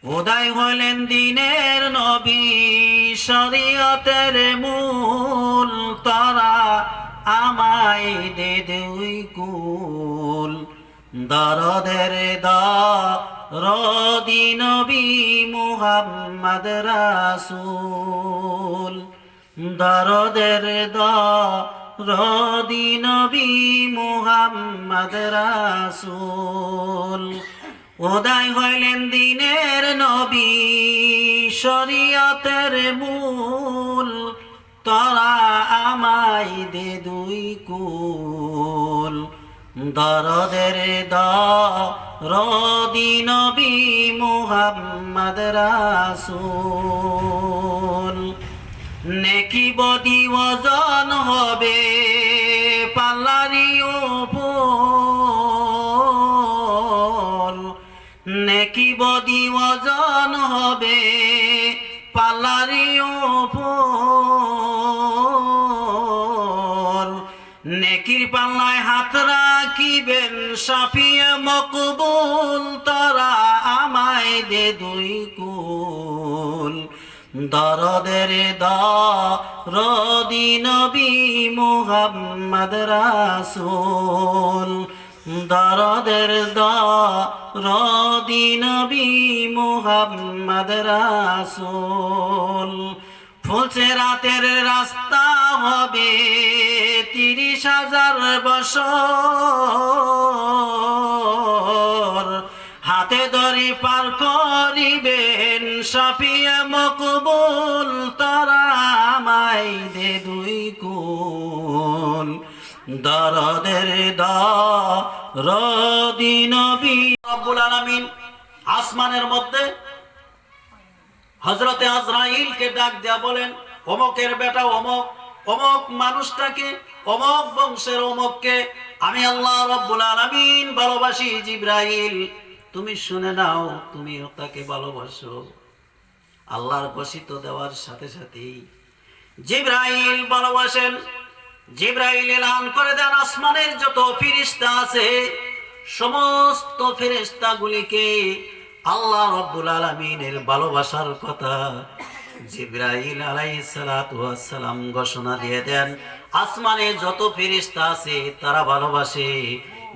খোদাই হলেন দিনের নবী, শরীয়তের মূল, তারা আমায় দে দুই কুল। দরদের দরদি নবী মুহাম্মদ রাসূল, দরদের দরদি নবী মুহাম্মদ রাসূল। উদয় হইলেন দিনের নবী, শরীয়তের মূল, তারা আমায় দে দুই কুল। দরদের দরদি নবী মুহাম্মদ রাসূল। নেকি বদি ওজন হবে পাল্লারি উপর, নেকি বদি ওজন হবে পাল্লারি উপর। নেকির পাল্লায় হাত রাখিবেন শাফিয়ে মকবুল, তারা আমায় দে দুই কুল। দরদের দরদি নবী মুহাম্মদ রাসূল, দরদের দরদি নবী মুহাম্মদ রাসূল। ফুলছে রাতের রাস্তা হবে 30,000 বছর, হাতে ধরি পার করিবেন শাফিয়ে মকবুল, তারা আমায় দে দুই কুল। দরদের দরদি নবী। রব্বুল আলামিন আসমানের মধ্যে হযরতে আজরাইলকে ডাক দেয়া বলেন, অমকের বেটা অমক, অমক মানুষটাকে, অমক বংশের অমককে আমি আল্লাহ রব্বুল আলামিন ভালোবাসি। জিবরাইল তুমি শুনে নাও, তুমিও তাকে ভালোবাসো। আল্লাহর ঘোষিত দেওয়ার সাথে সাথেই জিবরাইল ভালোবাসেন। জিবরাইল এলান করে দেন আসমানের যত ফেরেশতা আছে সমস্ত ফেরেশতাগুলিকে আল্লাহ রব্বুল আলামিনের ভালোবাসার কথা জিবরাইল আলাইহিস সালাতু ওয়াস সালাম ঘোষণা দিয়ে দেন। আসমানে যত ফেরেশতা আছে তারা ভালোবাসে।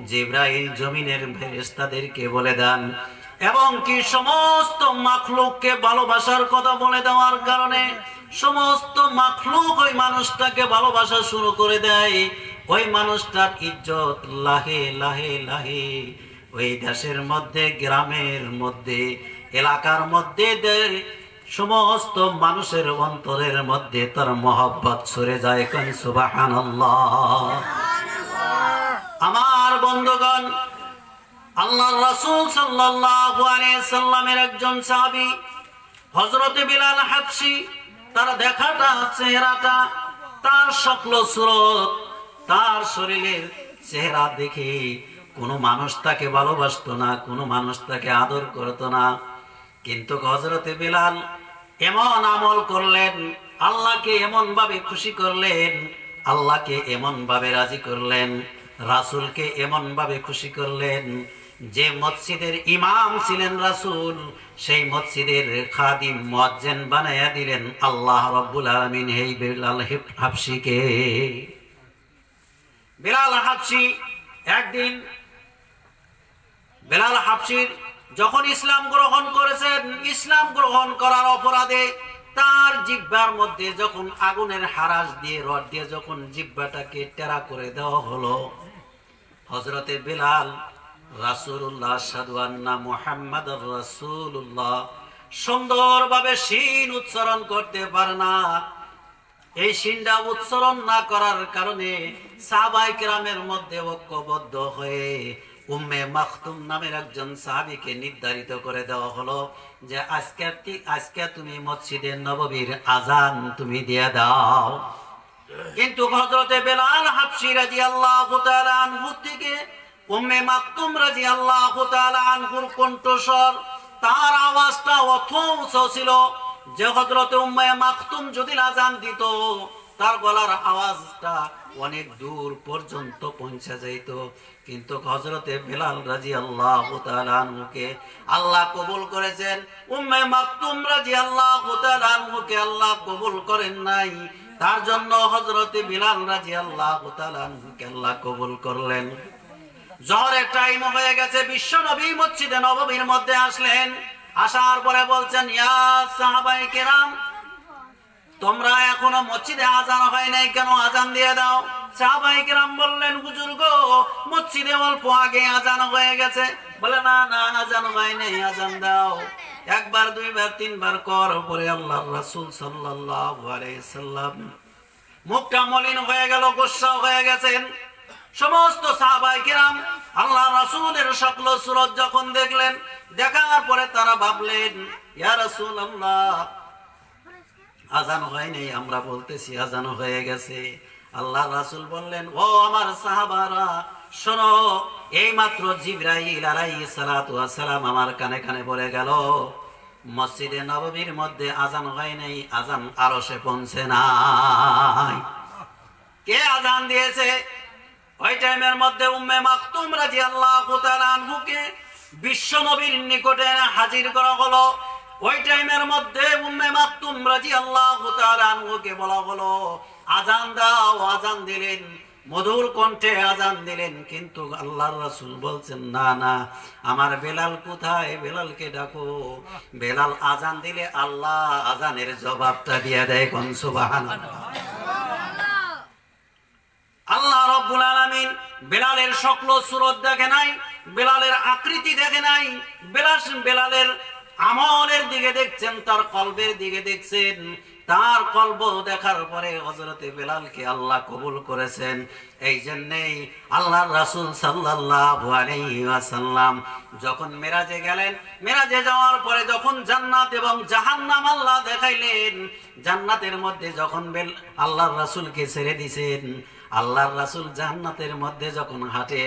জিবরাইল জমিনের ফেরেশতাদেরকে বলে দেন, এবং কি সমস্ত মাখলুককে ভালোবাসার কথা বলে দেওয়ার কারণে সমস্ত মাখলুক ওই মানুষটাকে ভালোবাসা শুরু করে দেয়। ওই মানুষটার ইজ্জত লাহে লাহে লাহে ওই দেশের মধ্যে, গ্রামের মধ্যে, এলাকার মধ্যে সমস্ত মানুষের অন্তরের মধ্যে তার মহব্বত ছড়ে যায়। কোন সুবহানাল্লাহ। আমার বন্ধুগণ, আল্লাহর রাসূল সাল্লাল্লাহু আলাইহি সাল্লামের একজন সাহাবী হযরত বিলাল হাবশী, তার দেখাটা, চেহারাটা, তার শক্ল সুরত, তার শরীরের চেহারা দেখে কোনো মানুষ তাকে ভালোবাসতো না, কোনো মানুষ তাকে আদর করতো না। কিন্তু হযরতে বিলাল এমন আমল করলেন, আল্লাহকে এমন ভাবে খুশি করলেন, আল্লাহকে এমন ভাবে রাজি করলেন, রাসূলকে এমন ভাবে খুশি করলেন, যে মসজিদের ইমাম ছিলেন রাসূল, সেই মসজিদের খাদিম মুয়াজ্জিন বানায়া দিলেন আল্লাহ রাব্বুল আলামিন এই বিলাল হাবশীকে। বিলাল হাবশী একদিন, বিলাল হাবশীর যখন ইসলাম গ্রহণ করেছেন, ইসলাম গ্রহণ করার অপরাধে তার জিহ্বার মধ্যে যখন আগুনের হারাস দিয়ে, রড দিয়ে যখন জিহ্বাটাকে টেরা করে দেওয়া হলো, হযরতে বিলাল রাসূলুল্লাহ আশহাদু আন্না মুহাম্মাদুর রাসূলুল্লাহ সুন্দরভাবে শিন উচ্চারণ করতে পারে না। এই শিনটা উচ্চারণ না করার কারণে সাহাবায়ে কেরামের মধ্যে ঐক্যবদ্ধ হয়ে উম্মে মাখতুম নামের একজন সাহাবীকে নির্ধারিত করে দেওয়া হলো যে আজকে তুমি মসজিদে নববীর আজান তুমি দিয়ে দাও। কিন্তু হযরতে বিলাল হাবশী রাদিয়াল্লাহু তাআলা আনহু থেকে উম্মে মাকতুম রাদিয়াল্লাহু তাআলা আনহুর কণ্ঠস্বর, তার আওয়াজটা অত উঁচু ছিল যে হযরতে উম্মে মাকতুম যদি আযান দিত তার গলার আওয়াজটা অনেক দূর পর্যন্ত পৌঁছে যেত। কিন্তু হযরতে বেলাল রাদিয়াল্লাহু তাআলা আনহুকে আল্লাহ কবুল করেছেন, উম্মে মাকতুম রাদিয়াল্লাহু তাআলা আনহুকে আল্লাহ কবুল করেন নাই। তার জন্য হযরতে বেলাল রাদিয়াল্লাহু তাআলা আনহুকে আল্লাহ কবুল করলেন। জোহরের টাইম হয়ে গেছে, বিশ্ব নবী মসজিদে নববীর মধ্যে আসলেন। আসার পরে বলছেন, ইয়া সাহাবায়ে কেরাম, তোমরা এখনো মসজিদে আজান হয় নাই, কেন আজান দিয়ে দাও? সাহাবায়ে কেরাম বললেন, হুজুর গো, মসজিদে অল্প আগে আজান হয়ে গেছে। বলে, না না, আজান হয় নাই, আজান দাও। একবার, দুইবার, তিনবার কর পরে আল্লাহর রাসূল সাল্লাল্লাহু আলাইহি সাল্লাম মুখটা মলিন হয়ে গেল, গোসা হয়ে গেছেন। সমস্ত সাহাবায়ে কেরাম আল্লাহর রাসূলের শক্ল সুরত যখন দেখলেন, দেখার পরে তারা ভাবলেন, ইয়া রাসূলুল্লাহ, আজান হয় নাই, আমরা বলতেছি আজান হয়ে গেছে। আল্লাহ রাসূল বললেন, ও আমার সাহাবারা, শোনো, এইমাত্র জিবরাইল আলাইহিস সালাতু ওয়াস সালাম আমার কানে কানে বলে গেল, মসজিদে নববীর মধ্যে আজান হয় নাই, আজান আরশে পৌঁছে নাই। কে আজান দিয়েছে? ওই টাইমের মধ্যে উম্মে মাকতুম রাদিয়াল্লাহু তাআলা আনহুকে বিশ্ব নবীর নিকটে হাজির করা হলো। ওই টাইমের মধ্যে উম্মে মাকতুম রাদিয়াল্লাহু তাআলা আনহুকে বলা হলো, আজান দাও। আজান দিলেন, মধুর কণ্ঠে আজান দিলেন, কিন্তু আল্লাহর রাসূল বলছেন, না না, আমার বেলাল কোথায়? বেলালকে ডাকো। বেলাল আজান দিলে আল্লাহ আজানের জবাবটা দিয়ে দেয়। কোন সুবহানাল্লাহ। আল্লাহ রাব্বুল আলামিন বেলালের শক্ল সুরত দেখে নাই, বেলালের আকৃতি দেখে নাই, বেলালের আমলের দিকে দেখছেন, তার কলবের দিকে দেখছেন। তার কলব দেখার পরে হযরতে বেলালকে আল্লাহ কবুল করেছেন। এই জন্যই আল্লাহর রাসূল সাল্লাল্লাহু আলাইহি ওয়াসাল্লাম যখন মেরাজে গেলেন, মেরাজে যাওয়ার পরে যখন জান্নাত এবং জাহান্নাম আল্লাহ দেখাইলেন, জান্নাতের মধ্যে যখন আল্লাহর রাসূলকে ছেড়ে দিয়েছেন, আল্লাহর রাসূল জান্নাতের মধ্যে যখন হাঁটে,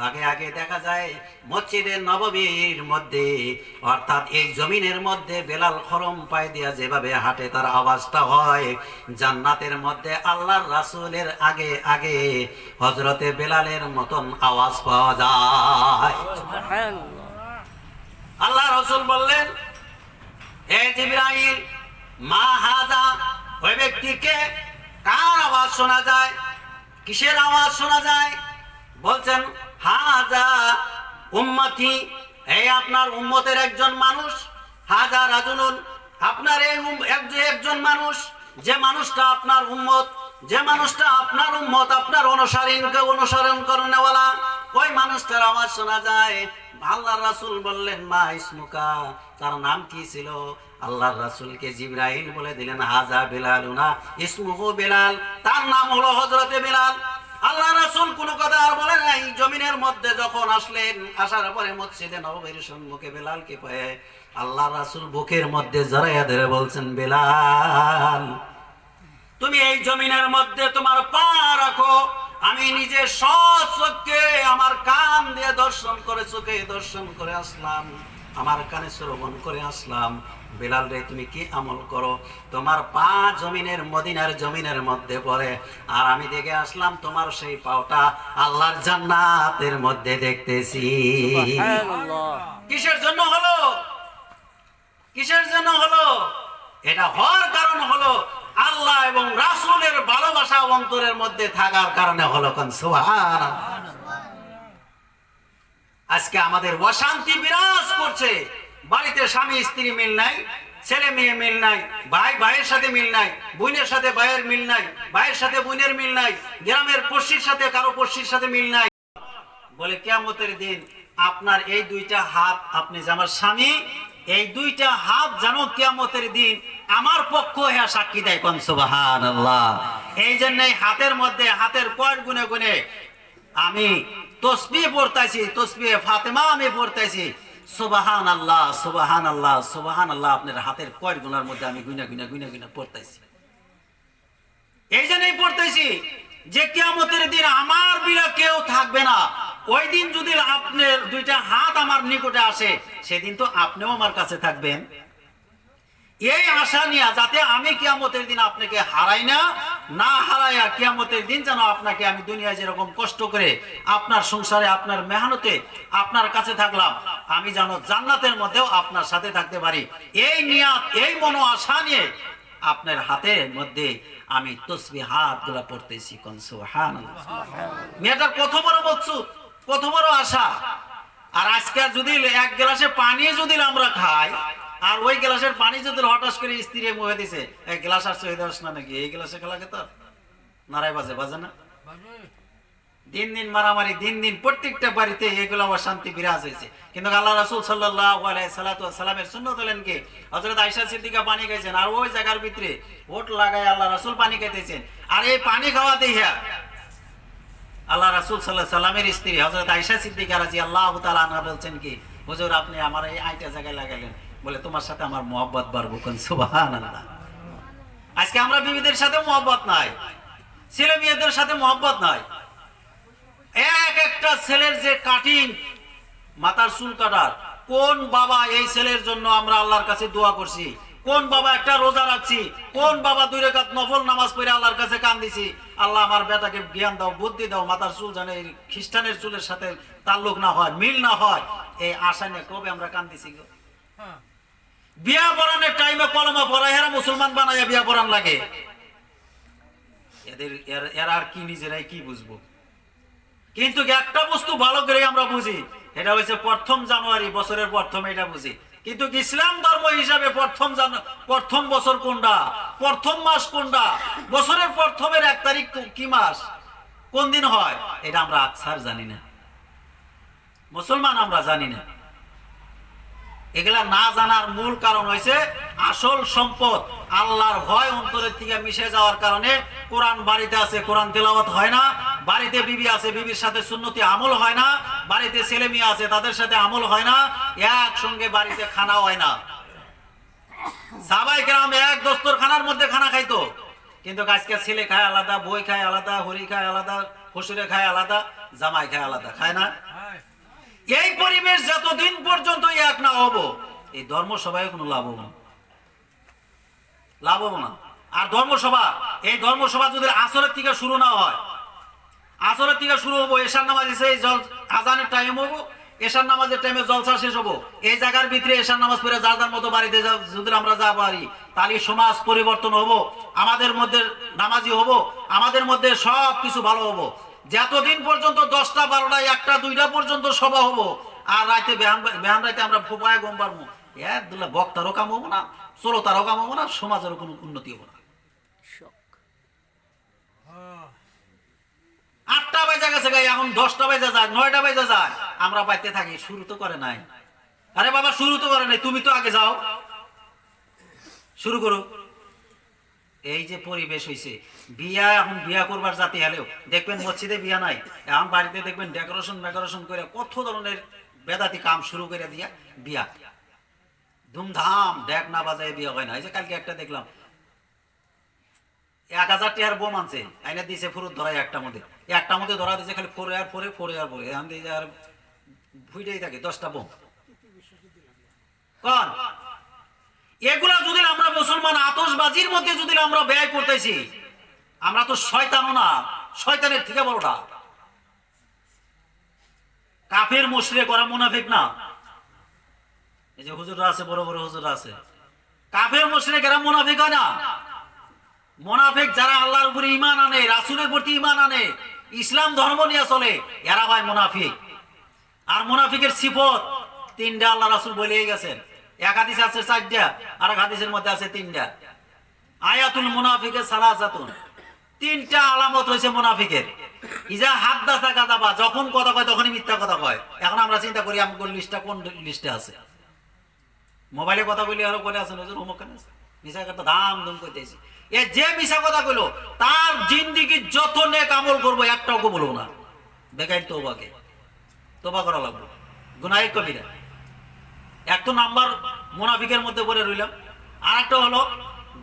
আগে আগে দেখা যায় মসজিদে নববীর মধ্যে, অর্থাৎ এই জমিনের মধ্যে বেলাল খরম পায়ে দিয়া যেভাবে হাঁটে তার আওয়াজটা হয়, জান্নাতের মধ্যে আল্লাহর রাসূলের আগে আগে হযরতে বেলালের মতন আওয়াজ পাওয়া যায়। আল্লাহ রাসূল বললেন, হে জিবরাইল, মা হাযা, ওই ব্যক্তিকে কার আওয়াজ শোনা যায়? কিসের আওয়াজ শোনা যায়? বলছেন, হাযা উম্মতি, এই আপনার উম্মতের একজন মানুষ। হাযা রাজুলুন, আপনার এই একজন মানুষ, যে মানুষটা আপনার উম্মত, যে মানুষটা আপনার উম্মত, আপনার অনুসরণ করেনওয়ালা, ওই মানুষটার আওয়াজ শোনা যায়। আল্লাহর রাসূল বললেন, মা ইসমুকা, তার নাম কি ছিল? আল্লাহর রাসূলকে জিবরাইল বলে দিলেন, হাযা বেলালুনা ইসমুহু বেলাল, তার নাম হলো হযরতে বেলাল। আল্লাহ রাসূল কোনো কথা আর বলেন নাই। জমিনের মধ্যে যখন আসলেন, আসার পরে মসজিদে নববীর সম্মুখে বেলালকে পেয়ে আল্লাহ রাসূল বুকের মধ্যে জড়াইয়া ধরে বলছেন, বেলাল, তুমি এই জমিনের মধ্যে তোমার পা রাখো। আমি নিজে সচক্ষে আমার কান দিয়ে দর্শন করে, চোখে দর্শন করে আসলাম, আমার কানে শ্রবণ করে আসলাম। বেলাল রে, তুমি কি আমল করো? তোমার পা জমিনের, মদিনার জমিনের মধ্যে পড়ে, আর আমি দেখে আসলাম তোমার সেই পাওটা আল্লাহর জান্নাতের মধ্যে দেখতেছি। কিসের জন্য হলো? কিসের জন্য হলো? এটা হওয়ার কারণ হলো আল্লাহ এবং রাসূলের ভালোবাসা অন্তরের মধ্যে থাকার কারণে হলো। কোন সুবহানাল্লাহ। আজকে আমাদের অশান্তি বিরাজ করছে, বাড়িতে স্বামী স্ত্রী মিল নাই, ছেলে মেয়ে মিল নাই, ভাই ভাইয়ের সাথে মিল নাই, বোনের সাথে ভাইয়ের মিল নাই, ভাইয়ের সাথে বোনের মিল নাই, গ্রামের পড়শির সাথে কারো পড়শির সাথে মিল নাই। বলে কিয়ামতের দিন আপনার এই দুইটা হাত, আপনি যে আমার স্বামী, এই দুইটা হাত জানো কিয়ামতের দিন আমার পক্ষ হ্যাঁ সাক্ষী দেয়। কোন সুবহানাল্লাহ। এই জন্যই হাতের মধ্যে, হাতের কয়েক গুনে গুনে আমি তসবিহ পড়তাছি, তসবিহ ফাতেমা আমি পড়তাছি, সুবহানাল্লাহ সুবহানাল্লাহ সুবহানাল্লাহ। আপনার হাতের কয়েক গুণার মধ্যে আমি গুনা গুনা গুনা গুনা পড়তাছি। এই জন্যই পড়তেছি যে কিয়ামতের দিন আমার বিনা কেউ থাকবে না। ওই দিন যদি আপনার দুইটা হাত আমার নিকটে আসে, সেদিন তো আপনিও আমার কাছে থাকবেন। এই আশা নিয়ে যাতে আমি কিয়ামতের দিন আপনাকে হারাই না হারাইয়া কিয়ামতের দিন যেন আপনাকে আমি দুনিয়ায় যেরকম কষ্ট করে আপনার সংসারে আপনার মেহনতে আপনার কাছে থাকলাম, আমি যেন জান্নাতের মধ্যেও আপনার সাথে থাকতে পারি। এই নিয়াত, এই মনো আশা নিয়ে আপনার হাতের মধ্যে আমি তসবিহাত গুলা পড়তেছি। কোন সুবহানাল্লাহ। মেয়েটার কত বড় মকসুদ, কত বড় আশা। আর আজকে যদি এক গ্লাসে পানি যদি আমরা খাই, আর ওই গ্লাসের পানি যদি হঠাৎ করে স্ত্রী মুখে দিছে, এক গ্লাস আর চলে যাস না নাকি, এই গ্লাসে খেলা খেতে নারাই বাজে না। দিন দিন মারামারি, দিন দিন প্রত্যেকটা বাড়িতে এগুলো আবার শান্তি বিরাজ হয়েছে। কিন্তু আল্লাহ রাসূল সাল্লাল্লাহু আলাইহি সাল্লামের সুন্নাত হলেন কি, হযরত আয়েশা সিদ্দিকা পানি খাইছেন, আর ওই জায়গার ভিতরে ওট লাগায় আল্লাহ রাসূল পানি খাইতেছেন। আর এই পানি খাওয়া দেখিয়া আল্লাহ রাসূল সাল্লাল্লাহু আলাইহি সাল্লামের স্ত্রী হযরত আয়েশা সিদ্দিকা রাদিয়াল্লাহু তাআলা আনহা বলছেন কি, হুজুর আপনি আমার এই আইটা জায়গায় লাগাইলেন, বলে তোমার সাথে আমার মহব্বত বাড়বো। কোন সুবহানাল্লাহ। আজকে আমরা বিবিদের সাথে মহব্বত নাই, ছেলে মেয়েদের সাথে মহব্বত নাই। এক একটা ছেলের যে কাটিং, মাথার চুল কাটার, কোন বাবা এই ছেলের জন্য আমরা আল্লাহর কাছে দোয়া করছি, কোন বাবা একটা রোজা রাখছি, কোন বাবা 2 রাকাত নফল নামাজ পড়ে আল্লাহর কাছে কান্দিছি, আল্লাহ আমার বেটাকে জ্ঞান দাও, বুদ্ধি দাও, মাথার চুল জানে খ্রিস্টানের চুলের সাথে তাল্লুক না হয়, মিল না হয়, এই আশা নিয়ে কবে আমরা কান্দিছি গো। বিয়া পড়ানোর টাইমে কলমা পড়া, এরা মুসলমান বানায় বিয়া পড়ান লাগে। এরা আর কি নিজেরাই কি বুঝবো। কিন্তু একটা বস্তু ভালো করে আমরা বুঝি, এটা হচ্ছে 1 জানুয়ারি বছরের প্রথম, এটা বুঝি। কিন্তু ইসলাম ধর্ম হিসাবে প্রথম বছর কোনটা, প্রথম মাস কোনটা, বছরের প্রথমের 1 তারিখ কি মাস, কোন দিন হয়, এটা আমরা আকসার জানি না, মুসলমান আমরা জানি না। এগুলা না জানার মূল কারণ হয়েছে আসল সম্পদ আল্লাহর ভয় অন্তরের থেকে মিশে যাওয়ার কারণে কোরআন বাড়িতে আছে, কোরআন তেলাওয়াত হয় না, বাড়িতে বিবি আছে, বিবির সাথে সুন্নতি আমল হয় না, বাড়িতে ছেলে মেয়ে আছে, তাদের সাথে আমল হয় না, একসঙ্গে বাড়িতে খানা হয় না। সাহাবায়ে কেরাম এক দস্তরখানার মধ্যে খানা খাইতো, কিন্তু আজকে ছেলে খায় আলাদা, বই খায় আলাদা, হরি খায় আলাদা, শ্বশুরে খায় আলাদা, জামাই খায় আলাদা, খায় না। এই পরিবেশ যতদিন পর্যন্ত এক না হব, এই ধর্মসভায় কোনো লাভ হবে না। আর ধর্মসভা, এই ধর্মসভা যদি আসরের থেকে শুরু না হয়, আসরের থেকে শুরু হবো, এশার নামাজ এসে আজানের টাইম হবো, এশার নামাজের টাইমে জলসা শেষ হবো, এই জায়গার ভিতরে এশার নামাজ পড়ে যার যার মতো বাড়িতে যদি আমরা যা পারি, তাহলে সমাজ পরিবর্তন হবো, আমাদের মধ্যে নামাজি হবো, আমাদের মধ্যে সব কিছু ভালো হবো। যতদিন পর্যন্ত 10টা 12টা 1টা 2টা পর্যন্ত সভা হবো, আর রাতে বেহান রাতে আমরা ফোপায় গম পারবো, একদুল্লা বক্তারও কাম হবো না, শ্রোতারও কাম হবো না, সমাজেরও কোনো উন্নতি হবো না। 8টা বাজে গেছে গাই, এখন 10টা বাজে যায়, 9টা বাজে যায়, আমরা বাইতে থাকি, শুরু তো করে নাই। আরে বাবা শুরু তো করে নাই, তুমি তো আগে যাও, শুরু করো। এই যে পরিবেশ হয়েছে, বিয়া এখন বিয়া করবার জাতি হলেও দেখবেন মসজিদে বিয়া নাই, এখন বাড়িতে দেখবেন ডেকোরেশন করে কত ধরনের বেদাতি কাম শুরু করে দিয়া বিয়া, ধুমধাম, ডেক না বাজায় বিয়া হয় না। এই যে কালকে একটা দেখলাম 1000 টাকার বোম আনছে, আইনা দিয়েছে ফুরুত ধরাই, একটা মধ্যে ধরা দিয়েছে, খালি ফোরে আর এখন দিয়ে আর ভুইটাই থাকে 10টা বোম। কোন এগুলা যদি আমরা মুসলমান আতশবাজির মধ্যে যদি আমরা ব্যয় করতেছি, আমরা তো শয়তানও না, শয়তানের থেকে বড়টা। কাফের মুশরিক করা মুনাফিক না, এই যে হুজুররা আছে, বড় বড় হুজুররা আছে, কাফের মুশরিক এরা মুনাফিক হয় না। মুনাফিক যারা আল্লাহর উপরে ঈমান আনে, রাসূলের প্রতি ঈমান আনে, ইসলাম ধর্ম নিয়ে চলে, এরা ভাই মুনাফিক। আর মুনাফিকের সিফত 3টা আল্লাহ রাসূল বলেই গেছেন। এক হাদিসে আছে 4টা, আর এক হাদিসের মধ্যে আছে 3টা। আয়াতুল মুনাফিকের সালাসাতুন, 3টা আলামত হয়েছে মুনাফিকের। ইজা হাদ্দাসা কাযাবা, যখন কথা কয় তখনই মিথ্যা কথা কয়। এখন আমরা চিন্তা করি আমগোর লিস্টটা কোন লিস্টে আছে। মোবাইলে কথা বলি আর বলে আছেন হুজুর অমুক কেন আছে, মিছা কথা দাম দুম কইতেছি। এ যে মিছা কথা কইলো তার জিন্দেগি যত নেক আমল করবো একটাও কো বলবো না, বেকার তওবা করা লাগবে, গুনাহ কবিরা। এক তো নাম্বার মুনাফিকের মধ্যে পড়ে রইলাম, আর একটা হলো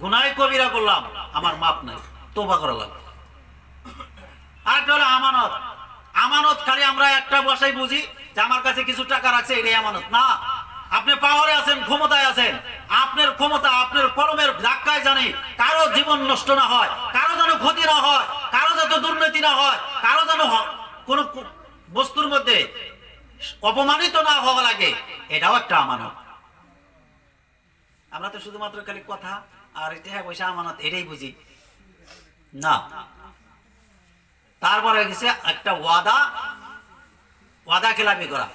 গুনাহ কবিরা করলাম, আমার মাপ নাই, তওবা করা লাগবে। আর একটা হলো আমানত খালি আমরা একটা ভাষায় বুঝি যে আমার কাছে কিছু টাকা রাখছে এটাই আমানত না। আপনি পাওয়ারে আছেন, ক্ষমতায় আছেন, আপনার ক্ষমতা আপনার কলমের ধাক্কায় জানে কারো জীবন নষ্ট না হয়, কারো যেন ক্ষতি না হয়, কারো যাতে দুর্নীতি না হয়, কারো যেন কোন বস্তুর মধ্যে অপমানিত না হওয়া লাগে, এটাও একটা আমানত। আমরা তো শুধুমাত্র খালি কথা আর টাকা পয়সা আমানত এটাই বুঝি না। তারপরে গেছে একটা ওয়াদা খেলাপি করা।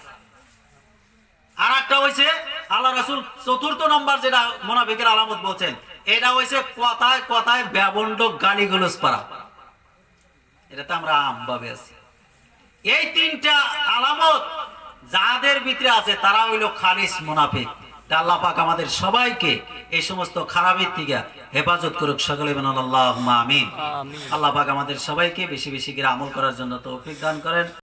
আর একটা হয়েছে আল্লাহ রাসূল চতুর্থ নম্বর যেটা মুনাফিকের আলামত বলছেন, এটা হয়েছে কথায় কথায় ব্যবন্ডক গালিগালাজ করা। এটা তো আমরা আমভাবে আছি। এই তিনটা আলামত যাদের ভিতরে আছে তারা হইল খালিস মুনাফিক। আল্লাহ পাক আমাদের সবাইকে এই সমস্ত খারাপের থেকে হেফাজত করুক, সকলে বলেন আল্লাহুম্মা আমিন। আল্লাহ পাক আমাদের সবাইকে বেশি বেশি করে আমল করার জন্য তৌফিক দান করেন।